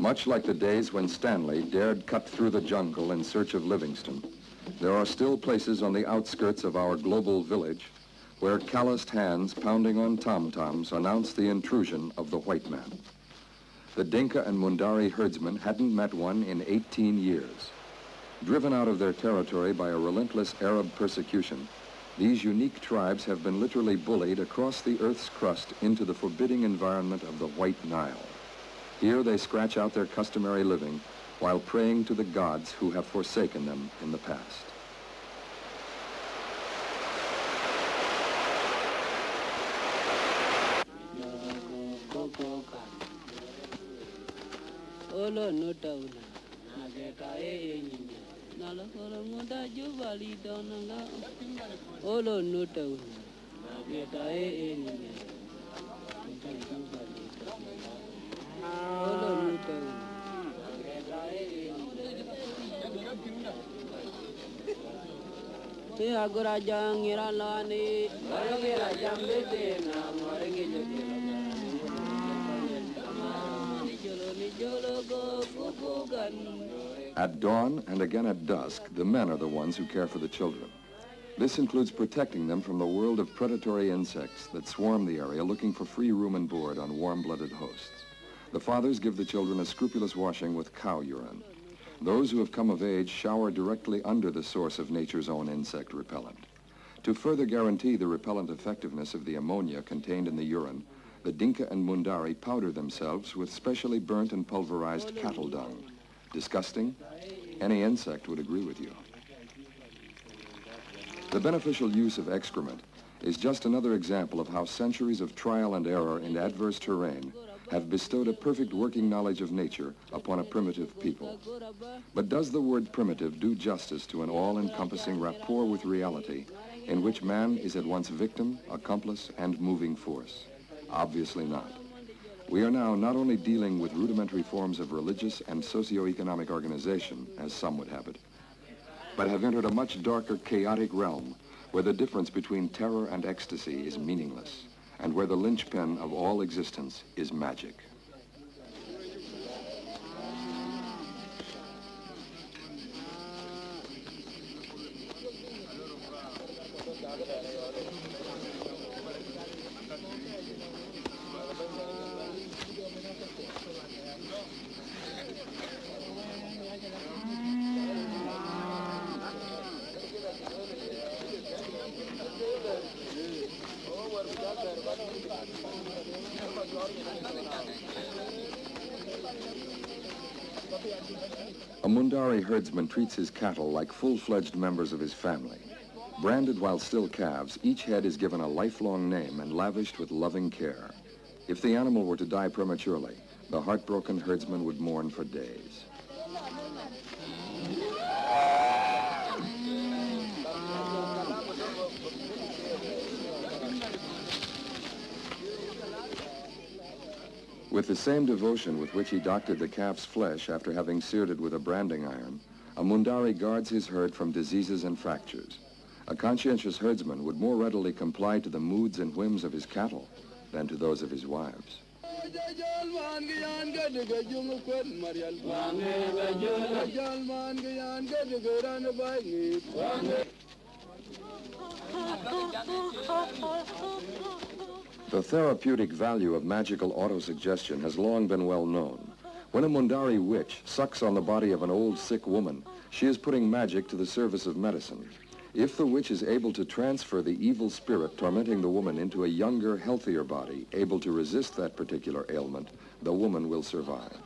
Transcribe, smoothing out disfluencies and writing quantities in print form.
Much like the days when Stanley dared cut through the jungle in search of Livingston, there are still places on the outskirts of our global village where calloused hands pounding on tom-toms announce the intrusion of the white man. The Dinka and Mundari herdsmen hadn't met one in 18 years. Driven out of their territory by a relentless Arab persecution, these unique tribes have been literally bullied across the Earth's crust into the forbidding environment of the White Nile. Here they scratch out their customary living while praying to the gods who have forsaken them in the past. Olo no tauna, nageta enyinya, nala koro muda jubali donanga. Olo no tauna, nageta enyinya, olo no tauna, nageta enyinya. Te agora jangira lani, agora jambete na morge jogera. At dawn and again at dusk, the men are the ones who care for the children. This includes protecting them from the world of predatory insects that swarm the area looking for free room and board on warm-blooded hosts. The fathers give the children a scrupulous washing with cow urine. Those who have come of age shower directly under the source of nature's own insect repellent. To further guarantee the repellent effectiveness of the ammonia contained in the urine, the Dinka and Mundari powder themselves with specially burnt and pulverized cattle dung. Disgusting? Any insect would agree with you. The beneficial use of excrement is just another example of how centuries of trial and error in adverse terrain have bestowed a perfect working knowledge of nature upon a primitive people. But does the word primitive do justice to an all-encompassing rapport with reality in which man is at once victim, accomplice, and moving force? Obviously not. We are now not only dealing with rudimentary forms of religious and socio-economic organization, as some would have it, but have entered a much darker, chaotic realm where the difference between terror and ecstasy is meaningless, and where the linchpin of all existence is magic. A Mundari herdsman treats his cattle like full-fledged members of his family. Branded while still calves, each head is given a lifelong name and lavished with loving care. If the animal were to die prematurely, the heartbroken herdsman would mourn for days. With the same devotion with which he doctored the calf's flesh after having seared it with a branding iron, a Mundari guards his herd from diseases and fractures. A conscientious herdsman would more readily comply to the moods and whims of his cattle than to those of his wives. The therapeutic value of magical autosuggestion has long been well known. When a Mundari witch sucks on the body of an old sick woman, she is putting magic to the service of medicine. If the witch is able to transfer the evil spirit tormenting the woman into a younger, healthier body, able to resist that particular ailment, the woman will survive.